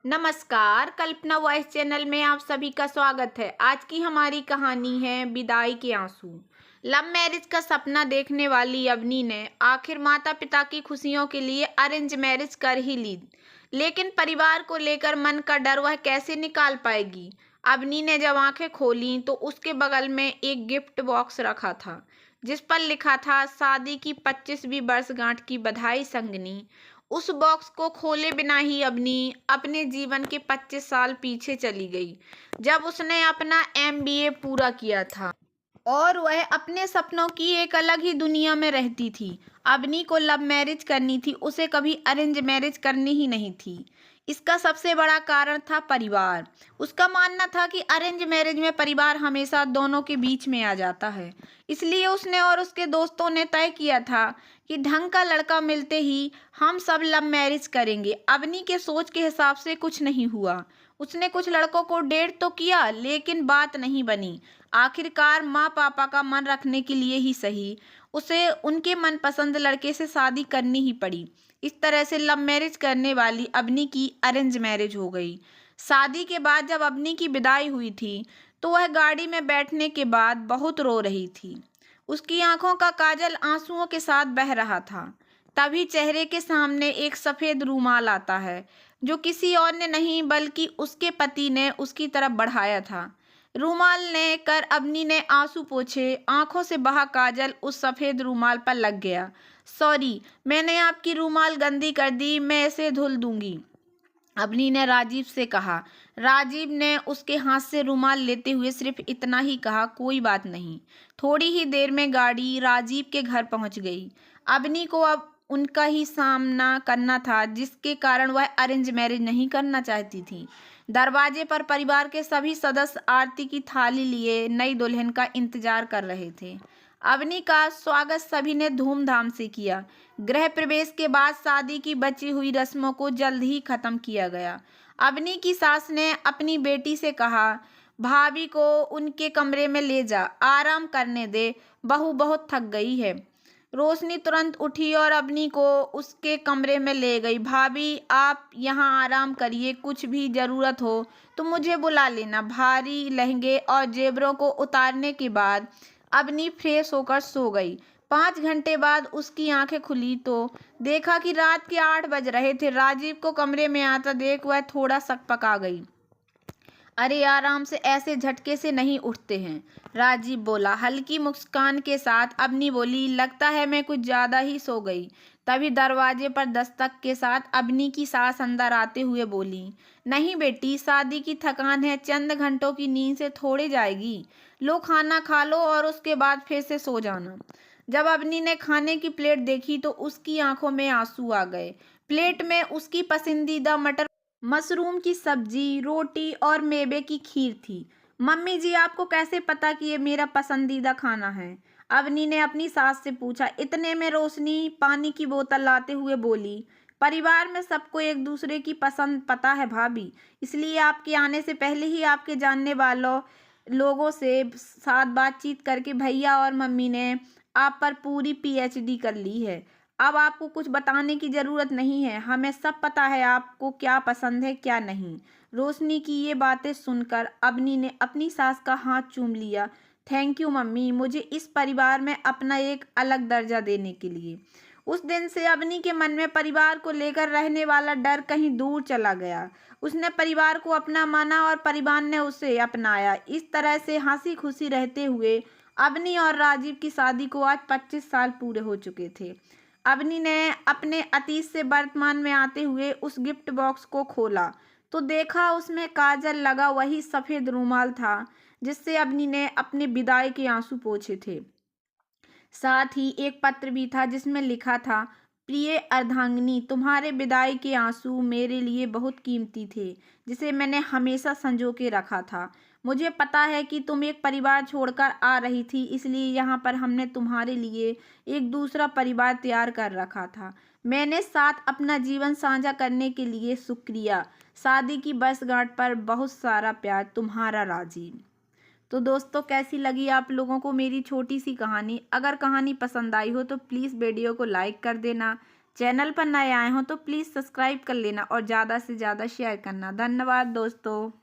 नमस्कार, कल्पना voice channel में आप सभी का स्वागत है। आज की हमारी कहानी है विदाई के आंसू। लव मैरिज का सपना देखने वाली अवनी ने आखिर माता पिता की खुशियों के लिए अरेंज मैरिज कर ही ली, लेकिन परिवार को लेकर मन का डर वह कैसे निकाल पाएगी। अवनी ने जब आंखें खोली तो उसके बगल में एक गिफ्ट बॉक्स रखा था, जिस पर लिखा था शादी की 25वीं वर्षगांठ की बधाई संगनी। उस बॉक्स को खोले बिना ही अवनी अपने जीवन के 25 साल पीछे चली गई, जब उसने अपना एमबीए पूरा किया था और वह अपने सपनों की एक अलग ही दुनिया में रहती थी। अवनी को लव मैरिज करनी थी, उसे कभी अरेंज मैरिज करनी ही नहीं थी। इसका सबसे बड़ा कारण था परिवार। उसका मानना था कि अरेंज मैरिज में परिवार हमेशा दोनों के बीच में आ जाता है। इसलिए उसने और उसके दोस्तों ने तय किया था कि ढंग का लड़का मिलते ही हम सब लव मैरिज करेंगे। अवनी के सोच के हिसाब से कुछ नहीं हुआ। उसने कुछ लड़कों को डेट तो किया, लेकिन बात नहीं बनी। आखिरकार माँ पापा का मन रखने के लिए ही सही, उसे उनके मनपसंद लड़के से शादी करनी ही पड़ी। इस तरह से लव मैरिज करने वाली अवनी की अरेंज मैरिज हो गई। शादी के बाद जब अवनी की विदाई हुई थी, तो वह गाड़ी में बैठने के बाद बहुत रो रही थी। उसकी आंखों का काजल आंसुओं के साथ बह रहा था। तभी चेहरे के सामने एक सफेद रूमाल आता है, जो किसी और ने नहीं बल्कि उसके पति ने उसकी तरफ बढ़ाया था। रूमाल ने कर अवनी ने आंसू पोंछे, आंखों से बहा काजल उस सफेद रूमाल पर लग गया। सॉरी, मैंने आपकी रूमाल गंदी कर दी, मैं इसे धुल दूंगी, अवनी ने राजीव से कहा। राजीव ने उसके हाथ से रुमाल लेते हुए सिर्फ इतना ही कहा, कोई बात नहीं। थोड़ी ही देर में गाड़ी राजीव के घर पहुंच गई। अवनी को अब उनका ही सामना करना था, जिसके कारण वह अरेंज मैरिज नहीं करना चाहती थी। दरवाजे पर परिवार के सभी सदस्य आरती की थाली लिए नई दुल्हन का इंतजार कर रहे थे। अवनी का स्वागत सभी ने धूमधाम से किया। गृह प्रवेश के बाद शादी की बची हुई रस्मों को जल्द ही खत्म किया गया। अवनी की सास ने अपनी बेटी से कहा, भाभी को उनके कमरे में ले जा, आराम करने दे, बहू बहुत थक गई है। रोशनी तुरंत उठी और अवनी को उसके कमरे में ले गई। भाभी, आप यहाँ आराम करिए, कुछ भी ज़रूरत हो तो मुझे बुला लेना। भारी लहंगे और जेवरों को उतारने के बाद अवनी फ्रेश होकर सो गई। 5 घंटे बाद उसकी आंखें खुली तो देखा कि रात के 8 बज रहे थे। राजीव को कमरे में आता देख वह थोड़ा सकपका गई। अरे, आराम से, ऐसे झटके से नहीं उठते हैं, राजीव बोला हल्की मुस्कान के साथ। अवनी बोली, लगता है मैं कुछ ज्यादा ही सो गई। तभी दरवाजे पर दस्तक के साथ अवनी की सास अंदर आते हुए बोली, नहीं बेटी, शादी की थकान है, चंद घंटों की नींद से थोड़ी जाएगी। लो, खाना खा लो और उसके बाद फिर से सो जाना। जब अवनी ने खाने की प्लेट देखी तो उसकी आंखों में आंसू आ गए। प्लेट में उसकी पसंदीदा मटर मशरूम की सब्जी, रोटी और मेवे की खीर थी। मम्मी जी, आपको कैसे पता कि ये मेरा पसंदीदा खाना है? अवनी ने अपनी सास से पूछा। इतने में रोशनी पानी की बोतल लाते हुए बोली, परिवार में सबको एक दूसरे की पसंद पता है भाभी, इसलिए आपके आने से पहले ही आपके जानने वालों लोगों से साथ बातचीत करके भैया और मम्मी ने आप पर पूरी पीएचडी कर ली है। अब आपको कुछ बताने की ज़रूरत नहीं है, हमें सब पता है आपको क्या पसंद है क्या नहीं। रोशनी की ये बातें सुनकर अवनी ने अपनी सास का हाथ चूम लिया। थैंक यू मम्मी, मुझे इस परिवार में अपना एक अलग दर्जा देने के लिए। उस दिन से अवनी के मन में परिवार को लेकर रहने वाला डर कहीं दूर चला गया। उसने परिवार को अपना माना और परिवार ने उसे अपनाया। इस तरह से हंसी खुशी रहते हुए अवनी और राजीव की शादी को आज 25 साल पूरे हो चुके थे। अवनी ने अपने अतीत से वर्तमान में आते हुए उस गिफ्ट बॉक्स को खोला तो देखा उसमें काजल लगा वही सफेद रूमाल था, जिससे अवनी ने अपने विदाई के आंसू पोंछे थे। साथ ही एक पत्र भी था जिसमें लिखा था, प्रिय अर्धांगिनी, तुम्हारे विदाई के आंसू मेरे लिए बहुत कीमती थे, जिसे मैंने हमेशा संजो के रखा था। मुझे पता है कि तुम एक परिवार छोड़कर आ रही थी, इसलिए यहाँ पर हमने तुम्हारे लिए एक दूसरा परिवार तैयार कर रखा था। मैंने साथ अपना जीवन साझा करने के लिए शुक्रिया। शादी की वर्षगांठ पर बहुत सारा प्यार, तुम्हारा राजीव। तो दोस्तों, कैसी लगी आप लोगों को मेरी छोटी सी कहानी? अगर कहानी पसंद आई हो तो प्लीज़ वीडियो को लाइक कर देना, चैनल पर नए आए हो तो प्लीज़ सब्सक्राइब कर लेना और ज़्यादा से ज़्यादा शेयर करना। धन्यवाद दोस्तों।